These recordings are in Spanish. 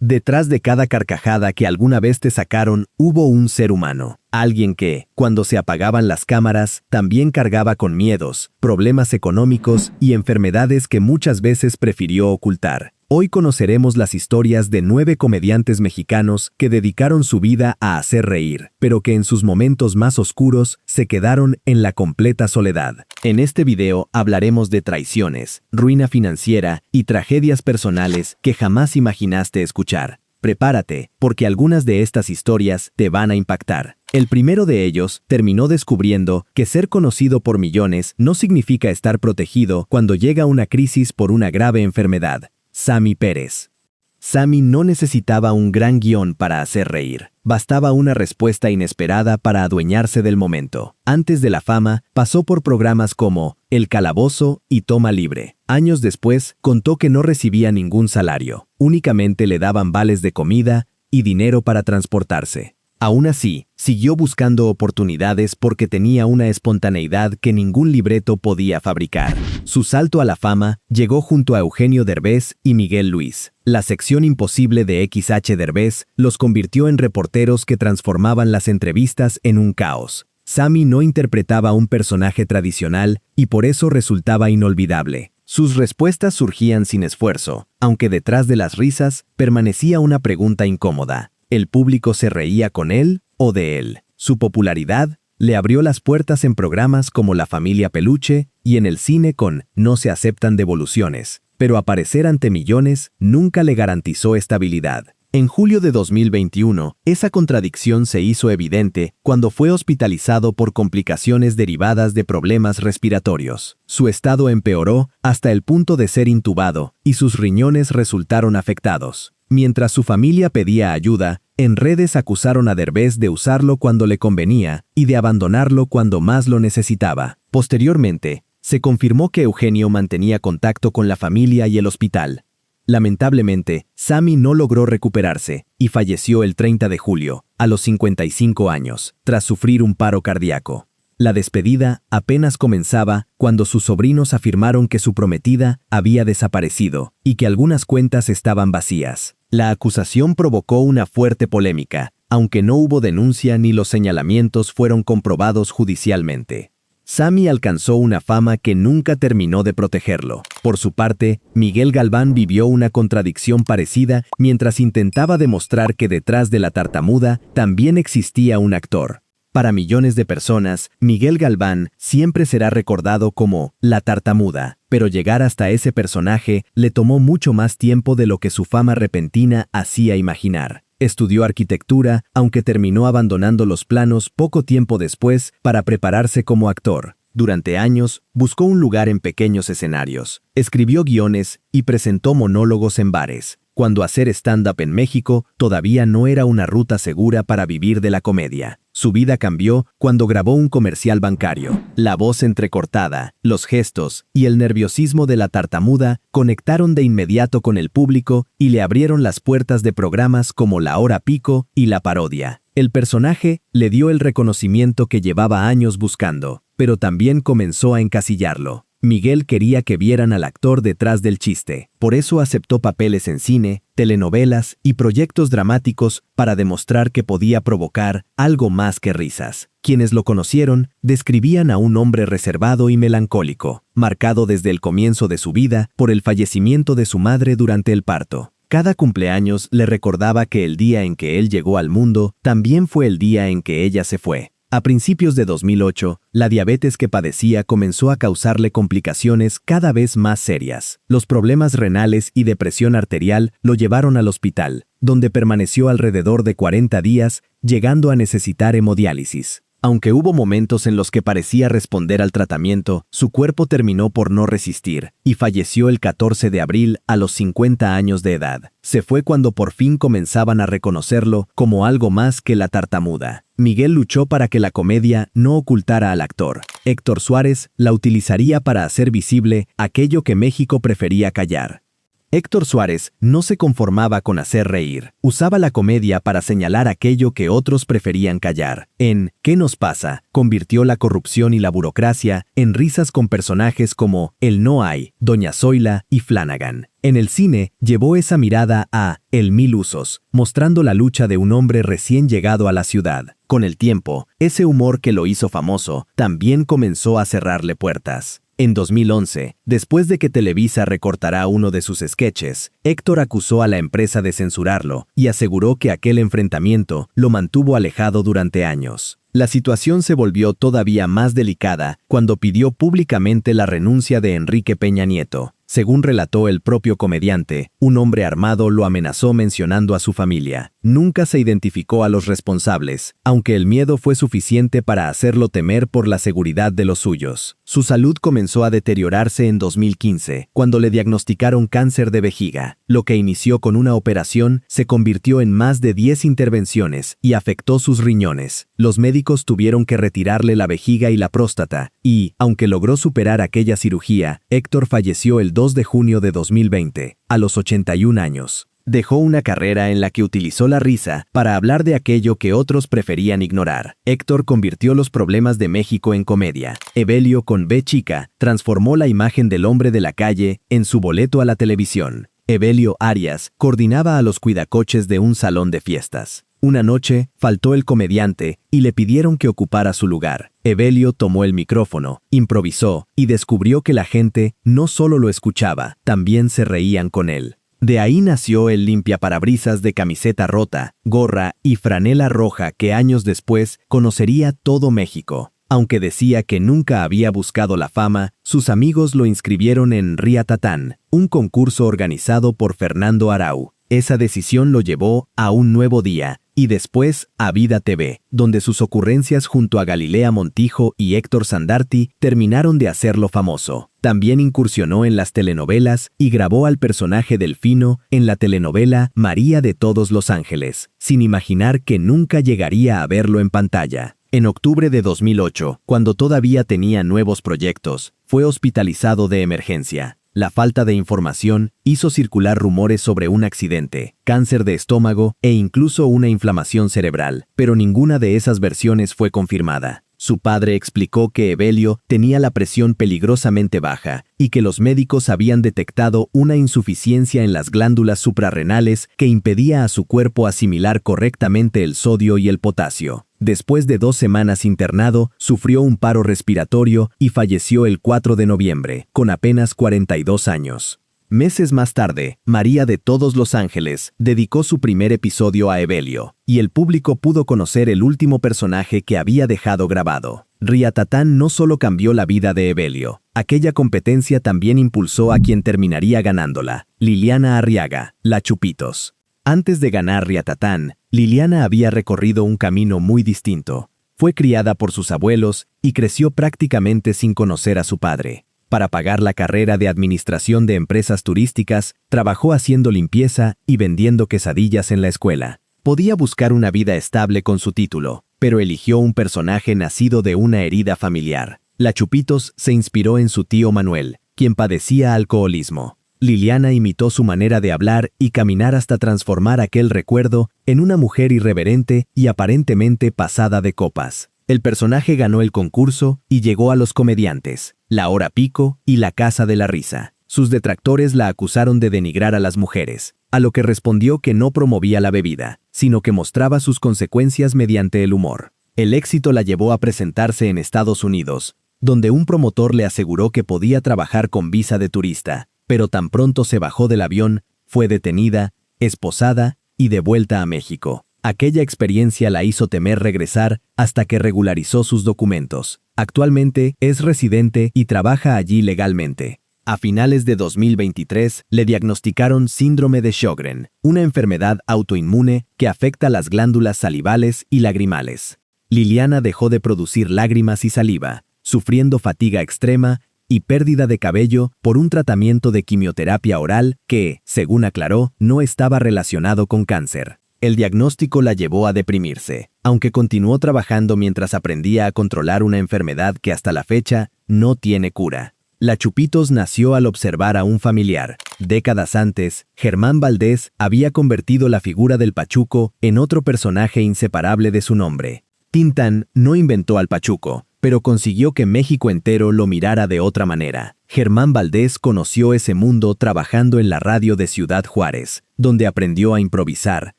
Detrás de cada carcajada que alguna vez te sacaron, hubo un ser humano. Alguien que, cuando se apagaban las cámaras, también cargaba con miedos, problemas económicos y enfermedades que muchas veces prefirió ocultar. Hoy conoceremos las historias de 9 comediantes mexicanos que dedicaron su vida a hacer reír, pero que en sus momentos más oscuros se quedaron en la completa soledad. En este video hablaremos de traiciones, ruina financiera y tragedias personales que jamás imaginaste escuchar. Prepárate, porque algunas de estas historias te van a impactar. El primero de ellos terminó descubriendo que ser conocido por millones no significa estar protegido cuando llega una crisis por una grave enfermedad. Sammy Pérez. Sammy no necesitaba un gran guión para hacer reír. Bastaba una respuesta inesperada para adueñarse del momento. Antes de la fama, pasó por programas como El Calabozo y Toma Libre. Años después, contó que no recibía ningún salario. Únicamente le daban vales de comida y dinero para transportarse. Aún así, siguió buscando oportunidades porque tenía una espontaneidad que ningún libreto podía fabricar. Su salto a la fama llegó junto a Eugenio Derbez y Miguel Luis. La sección imposible de XH Derbez los convirtió en reporteros que transformaban las entrevistas en un caos. Sammy no interpretaba un personaje tradicional y por eso resultaba inolvidable. Sus respuestas surgían sin esfuerzo, aunque detrás de las risas permanecía una pregunta incómoda. ¿El público se reía con él o de él? Su popularidad le abrió las puertas en programas como La Familia Peluche y en el cine con No se aceptan devoluciones, pero aparecer ante millones nunca le garantizó estabilidad. En julio de 2021, esa contradicción se hizo evidente cuando fue hospitalizado por complicaciones derivadas de problemas respiratorios. Su estado empeoró hasta el punto de ser intubado y sus riñones resultaron afectados. Mientras su familia pedía ayuda, en redes acusaron a Derbez de usarlo cuando le convenía y de abandonarlo cuando más lo necesitaba. Posteriormente, se confirmó que Eugenio mantenía contacto con la familia y el hospital. Lamentablemente, Sammy no logró recuperarse y falleció el 30 de julio, a los 55 años, tras sufrir un paro cardíaco. La despedida apenas comenzaba cuando sus sobrinos afirmaron que su prometida había desaparecido y que algunas cuentas estaban vacías. La acusación provocó una fuerte polémica, aunque no hubo denuncia ni los señalamientos fueron comprobados judicialmente. Sammy alcanzó una fama que nunca terminó de protegerlo. Por su parte, Miguel Galván vivió una contradicción parecida mientras intentaba demostrar que detrás de la tartamuda también existía un actor. Para millones de personas, Miguel Galván siempre será recordado como la tartamuda, pero llegar hasta ese personaje le tomó mucho más tiempo de lo que su fama repentina hacía imaginar. Estudió arquitectura, aunque terminó abandonando los planos poco tiempo después para prepararse como actor. Durante años, buscó un lugar en pequeños escenarios, escribió guiones y presentó monólogos en bares, cuando hacer stand-up en México todavía no era una ruta segura para vivir de la comedia. Su vida cambió cuando grabó un comercial bancario. La voz entrecortada, los gestos y el nerviosismo de la tartamuda conectaron de inmediato con el público y le abrieron las puertas de programas como La Hora Pico y La Parodia. El personaje le dio el reconocimiento que llevaba años buscando, pero también comenzó a encasillarlo. Miguel quería que vieran al actor detrás del chiste. Por eso aceptó papeles en cine, telenovelas y proyectos dramáticos para demostrar que podía provocar algo más que risas. Quienes lo conocieron describían a un hombre reservado y melancólico, marcado desde el comienzo de su vida por el fallecimiento de su madre durante el parto. Cada cumpleaños le recordaba que el día en que él llegó al mundo también fue el día en que ella se fue. A principios de 2008, la diabetes que padecía comenzó a causarle complicaciones cada vez más serias. Los problemas renales y depresión arterial lo llevaron al hospital, donde permaneció alrededor de 40 días, llegando a necesitar hemodiálisis. Aunque hubo momentos en los que parecía responder al tratamiento, su cuerpo terminó por no resistir y falleció el 14 de abril a los 50 años de edad. Se fue cuando por fin comenzaban a reconocerlo como algo más que la tartamuda. Miguel luchó para que la comedia no ocultara al actor. Héctor Suárez la utilizaría para hacer visible aquello que México prefería callar. Héctor Suárez no se conformaba con hacer reír. Usaba la comedia para señalar aquello que otros preferían callar. En ¿Qué nos pasa?, convirtió la corrupción y la burocracia en risas con personajes como El No Hay, Doña Zoila y Flanagan. En el cine, llevó esa mirada a El Mil Usos, mostrando la lucha de un hombre recién llegado a la ciudad. Con el tiempo, ese humor que lo hizo famoso también comenzó a cerrarle puertas. En 2011, después de que Televisa recortara uno de sus sketches, Héctor acusó a la empresa de censurarlo y aseguró que aquel enfrentamiento lo mantuvo alejado durante años. La situación se volvió todavía más delicada cuando pidió públicamente la renuncia de Enrique Peña Nieto. Según relató el propio comediante, un hombre armado lo amenazó mencionando a su familia. Nunca se identificó a los responsables, aunque el miedo fue suficiente para hacerlo temer por la seguridad de los suyos. Su salud comenzó a deteriorarse en 2015, cuando le diagnosticaron cáncer de vejiga. Lo que inició con una operación se convirtió en más de 10 intervenciones y afectó sus riñones. Los médicos tuvieron que retirarle la vejiga y la próstata, y, aunque logró superar aquella cirugía, Héctor falleció el 2 de junio de 2020, a los 81 años. Dejó una carrera en la que utilizó la risa para hablar de aquello que otros preferían ignorar. Héctor convirtió los problemas de México en comedia. Evelio con B chica transformó la imagen del hombre de la calle en su boleto a la televisión. Evelio Arias coordinaba a los cuidacoches de un salón de fiestas. Una noche, faltó el comediante y le pidieron que ocupara su lugar. Evelio tomó el micrófono, improvisó y descubrió que la gente no solo lo escuchaba, también se reían con él. De ahí nació el limpiaparabrisas de camiseta rota, gorra y franela roja que años después conocería todo México. Aunque decía que nunca había buscado la fama, sus amigos lo inscribieron en Riatatán, un concurso organizado por Fernando Arau. Esa decisión lo llevó a Un Nuevo Día y después a Vida TV, donde sus ocurrencias junto a Galilea Montijo y Héctor Sandarti terminaron de hacerlo famoso. También incursionó en las telenovelas y grabó al personaje Delfino en la telenovela María de Todos los Ángeles, sin imaginar que nunca llegaría a verlo en pantalla. En octubre de 2008, cuando todavía tenía nuevos proyectos, fue hospitalizado de emergencia. La falta de información hizo circular rumores sobre un accidente, cáncer de estómago e incluso una inflamación cerebral, pero ninguna de esas versiones fue confirmada. Su padre explicó que Evelio tenía la presión peligrosamente baja y que los médicos habían detectado una insuficiencia en las glándulas suprarrenales que impedía a su cuerpo asimilar correctamente el sodio y el potasio. Después de 2 semanas internado, sufrió un paro respiratorio y falleció el 4 de noviembre, con apenas 42 años. Meses más tarde, María de Todos los Ángeles dedicó su primer episodio a Evelio, y el público pudo conocer el último personaje que había dejado grabado. Riatatán no solo cambió la vida de Evelio, aquella competencia también impulsó a quien terminaría ganándola, Liliana Arriaga, la Chupitos. Antes de ganar Riatatán, Liliana había recorrido un camino muy distinto. Fue criada por sus abuelos y creció prácticamente sin conocer a su padre. Para pagar la carrera de administración de empresas turísticas, trabajó haciendo limpieza y vendiendo quesadillas en la escuela. Podía buscar una vida estable con su título, pero eligió un personaje nacido de una herida familiar. La Chupitos se inspiró en su tío Manuel, quien padecía alcoholismo. Liliana imitó su manera de hablar y caminar hasta transformar aquel recuerdo en una mujer irreverente y aparentemente pasada de copas. El personaje ganó el concurso y llegó a Los Comediantes, La Hora Pico y La Casa de la Risa. Sus detractores la acusaron de denigrar a las mujeres, a lo que respondió que no promovía la bebida, sino que mostraba sus consecuencias mediante el humor. El éxito la llevó a presentarse en Estados Unidos, donde un promotor le aseguró que podía trabajar con visa de turista, pero tan pronto se bajó del avión, fue detenida, esposada y devuelta a México. Aquella experiencia la hizo temer regresar hasta que regularizó sus documentos. Actualmente es residente y trabaja allí legalmente. A finales de 2023 le diagnosticaron síndrome de Sjögren, una enfermedad autoinmune que afecta las glándulas salivales y lagrimales. Liliana dejó de producir lágrimas y saliva, sufriendo fatiga extrema y pérdida de cabello por un tratamiento de quimioterapia oral que, según aclaró, no estaba relacionado con cáncer. El diagnóstico la llevó a deprimirse, aunque continuó trabajando mientras aprendía a controlar una enfermedad que hasta la fecha no tiene cura. La Chupitos nació al observar a un familiar. Décadas antes, Germán Valdés había convertido la figura del Pachuco en otro personaje inseparable de su nombre. Tintán no inventó al Pachuco, pero consiguió que México entero lo mirara de otra manera. Germán Valdés conoció ese mundo trabajando en la radio de Ciudad Juárez, donde aprendió a improvisar,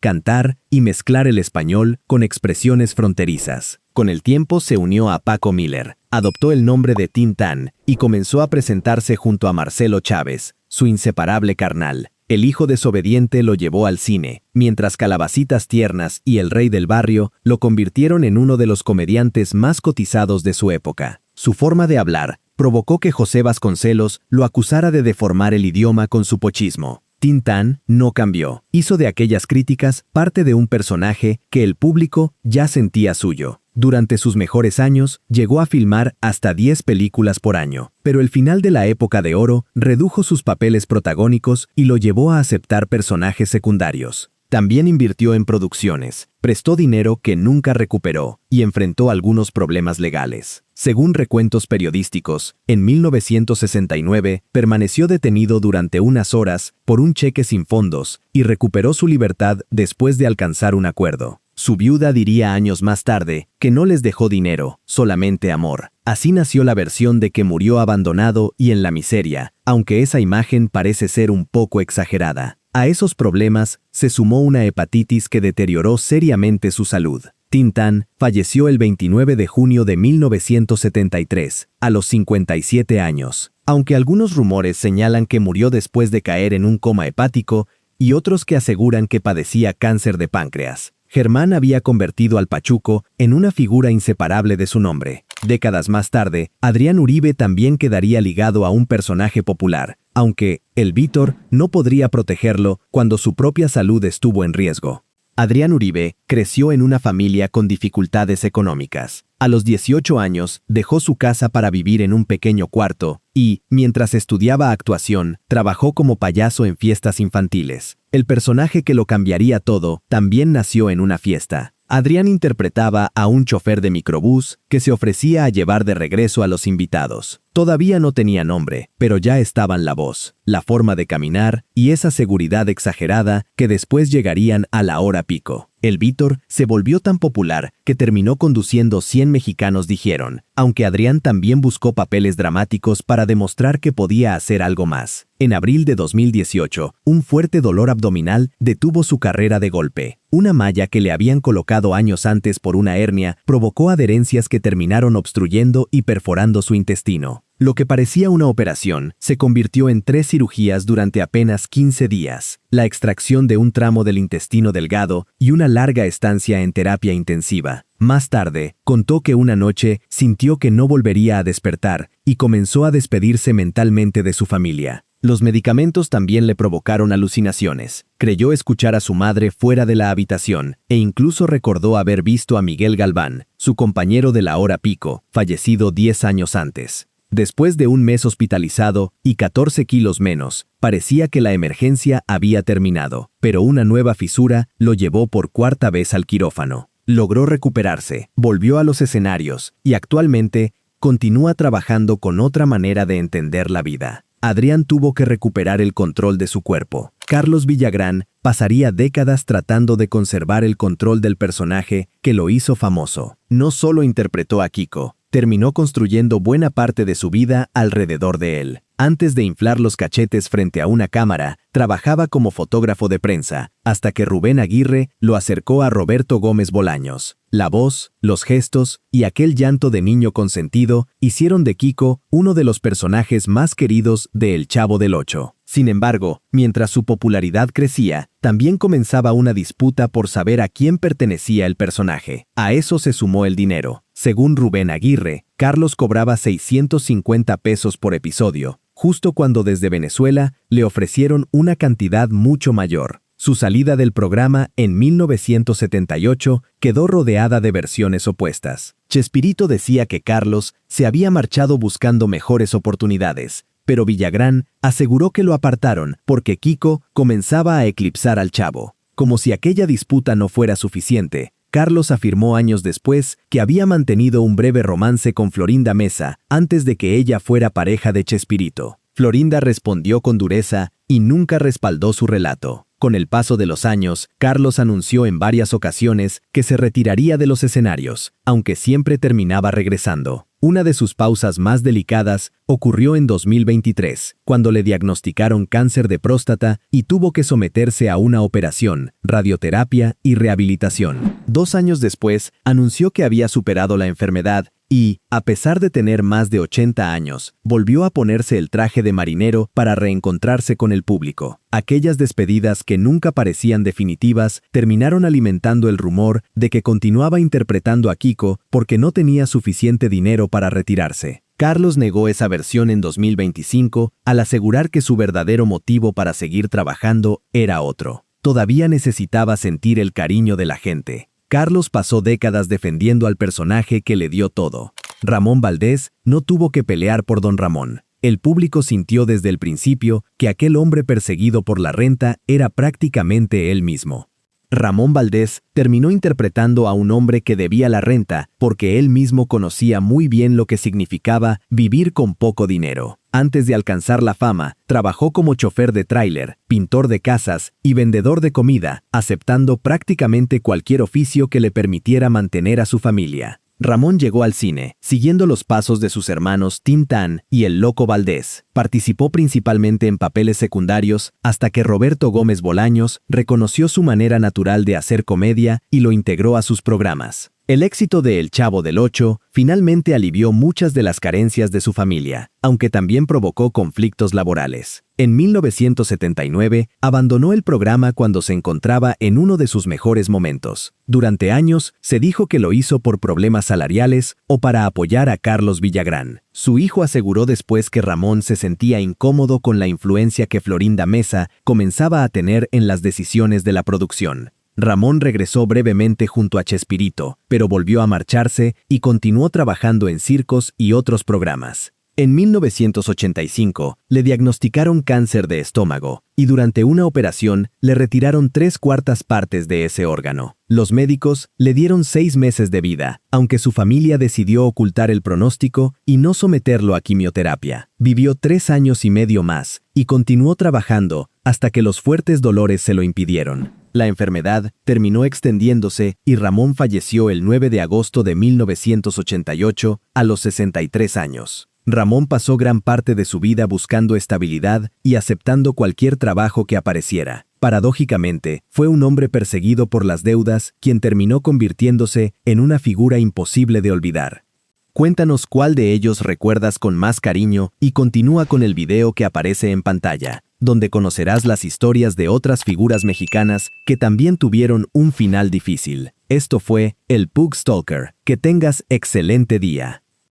cantar y mezclar el español con expresiones fronterizas. Con el tiempo se unió a Paco Miller, adoptó el nombre de Tintán y comenzó a presentarse junto a Marcelo Chávez, su inseparable carnal. El hijo desobediente lo llevó al cine, mientras Calabacitas Tiernas y El Rey del Barrio lo convirtieron en uno de los comediantes más cotizados de su época. Su forma de hablar provocó que José Vasconcelos lo acusara de deformar el idioma con su pochismo. Tintán no cambió. Hizo de aquellas críticas parte de un personaje que el público ya sentía suyo. Durante sus mejores años, llegó a filmar hasta 10 películas por año, pero el final de la época de oro redujo sus papeles protagónicos y lo llevó a aceptar personajes secundarios. También invirtió en producciones, prestó dinero que nunca recuperó y enfrentó algunos problemas legales. Según recuentos periodísticos, en 1969 permaneció detenido durante unas horas por un cheque sin fondos y recuperó su libertad después de alcanzar un acuerdo. Su viuda diría años más tarde que no les dejó dinero, solamente amor. Así nació la versión de que murió abandonado y en la miseria, aunque esa imagen parece ser un poco exagerada. A esos problemas se sumó una hepatitis que deterioró seriamente su salud. Tintán falleció el 29 de junio de 1973, a los 57 años. Aunque algunos rumores señalan que murió después de caer en un coma hepático y otros que aseguran que padecía cáncer de páncreas. Germán había convertido al Pachuco en una figura inseparable de su nombre. Décadas más tarde, Adrián Uribe también quedaría ligado a un personaje popular, aunque el Vítor no podría protegerlo cuando su propia salud estuvo en riesgo. Adrián Uribe creció en una familia con dificultades económicas. A los 18 años, dejó su casa para vivir en un pequeño cuarto y, mientras estudiaba actuación, trabajó como payaso en fiestas infantiles. El personaje que lo cambiaría todo también nació en una fiesta. Adrián interpretaba a un chofer de microbús que se ofrecía a llevar de regreso a los invitados. Todavía no tenía nombre, pero ya estaban la voz, la forma de caminar y esa seguridad exagerada que después llegarían a la hora pico. El Vítor se volvió tan popular que terminó conduciendo 100 mexicanos dijeron, aunque Adrián también buscó papeles dramáticos para demostrar que podía hacer algo más. En abril de 2018, un fuerte dolor abdominal detuvo su carrera de golpe. Una malla que le habían colocado años antes por una hernia provocó adherencias que terminaron obstruyendo y perforando su intestino. Lo que parecía una operación se convirtió en 3 cirugías durante apenas 15 días, la extracción de un tramo del intestino delgado y una larga estancia en terapia intensiva. Más tarde, contó que una noche sintió que no volvería a despertar y comenzó a despedirse mentalmente de su familia. Los medicamentos también le provocaron alucinaciones. Creyó escuchar a su madre fuera de la habitación e incluso recordó haber visto a Miguel Galván, su compañero de la hora pico, fallecido 10 años antes. Después de un mes hospitalizado y 14 kilos menos, parecía que la emergencia había terminado, pero una nueva fisura lo llevó por 4ª vez al quirófano. Logró recuperarse, volvió a los escenarios y actualmente continúa trabajando con otra manera de entender la vida. Adrián tuvo que recuperar el control de su cuerpo. Carlos Villagrán pasaría décadas tratando de conservar el control del personaje que lo hizo famoso. No solo interpretó a Kiko, terminó construyendo buena parte de su vida alrededor de él. Antes de inflar los cachetes frente a una cámara, trabajaba como fotógrafo de prensa, hasta que Rubén Aguirre lo acercó a Roberto Gómez Bolaños. La voz, los gestos y aquel llanto de niño consentido hicieron de Kiko uno de los personajes más queridos de El Chavo del Ocho. Sin embargo, mientras su popularidad crecía, también comenzaba una disputa por saber a quién pertenecía el personaje. A eso se sumó el dinero. Según Rubén Aguirre, Carlos cobraba 650 pesos por episodio, justo cuando desde Venezuela le ofrecieron una cantidad mucho mayor. Su salida del programa en 1978 quedó rodeada de versiones opuestas. Chespirito decía que Carlos se había marchado buscando mejores oportunidades, pero Villagrán aseguró que lo apartaron porque Kiko comenzaba a eclipsar al Chavo. Como si aquella disputa no fuera suficiente, Carlos afirmó años después que había mantenido un breve romance con Florinda Mesa antes de que ella fuera pareja de Chespirito. Florinda respondió con dureza y nunca respaldó su relato. Con el paso de los años, Carlos anunció en varias ocasiones que se retiraría de los escenarios, aunque siempre terminaba regresando. Una de sus pausas más delicadas ocurrió en 2023, cuando le diagnosticaron cáncer de próstata y tuvo que someterse a una operación, radioterapia y rehabilitación. 2 años después, anunció que había superado la enfermedad y, a pesar de tener más de 80 años, volvió a ponerse el traje de marinero para reencontrarse con el público. Aquellas despedidas que nunca parecían definitivas terminaron alimentando el rumor de que continuaba interpretando a Kiko porque no tenía suficiente dinero para retirarse. Carlos negó esa versión en 2025 al asegurar que su verdadero motivo para seguir trabajando era otro. Todavía necesitaba sentir el cariño de la gente. Carlos pasó décadas defendiendo al personaje que le dio todo. Ramón Valdés no tuvo que pelear por Don Ramón. El público sintió desde el principio que aquel hombre perseguido por la renta era prácticamente él mismo. Ramón Valdés terminó interpretando a un hombre que debía la renta porque él mismo conocía muy bien lo que significaba vivir con poco dinero. Antes de alcanzar la fama, trabajó como chofer de tráiler, pintor de casas y vendedor de comida, aceptando prácticamente cualquier oficio que le permitiera mantener a su familia. Ramón llegó al cine, siguiendo los pasos de sus hermanos Tintán y el Loco Valdés. Participó principalmente en papeles secundarios hasta que Roberto Gómez Bolaños reconoció su manera natural de hacer comedia y lo integró a sus programas. El éxito de El Chavo del Ocho finalmente alivió muchas de las carencias de su familia, aunque también provocó conflictos laborales. En 1979, abandonó el programa cuando se encontraba en uno de sus mejores momentos. Durante años, se dijo que lo hizo por problemas salariales o para apoyar a Carlos Villagrán. Su hijo aseguró después que Ramón se sentía incómodo con la influencia que Florinda Mesa comenzaba a tener en las decisiones de la producción. Ramón regresó brevemente junto a Chespirito, pero volvió a marcharse y continuó trabajando en circos y otros programas. En 1985, le diagnosticaron cáncer de estómago y durante una operación le retiraron 3/4 partes de ese órgano. Los médicos le dieron 6 meses de vida, aunque su familia decidió ocultar el pronóstico y no someterlo a quimioterapia. Vivió 3 años y medio más y continuó trabajando hasta que los fuertes dolores se lo impidieron. La enfermedad terminó extendiéndose y Ramón falleció el 9 de agosto de 1988 a los 63 años. Ramón pasó gran parte de su vida buscando estabilidad y aceptando cualquier trabajo que apareciera. Paradójicamente, fue un hombre perseguido por las deudas quien terminó convirtiéndose en una figura imposible de olvidar. Cuéntanos cuál de ellos recuerdas con más cariño y continúa con el video que aparece en pantalla, donde conocerás las historias de otras figuras mexicanas que también tuvieron un final difícil. Esto fue El Pug Stalker. Que tengas excelente día.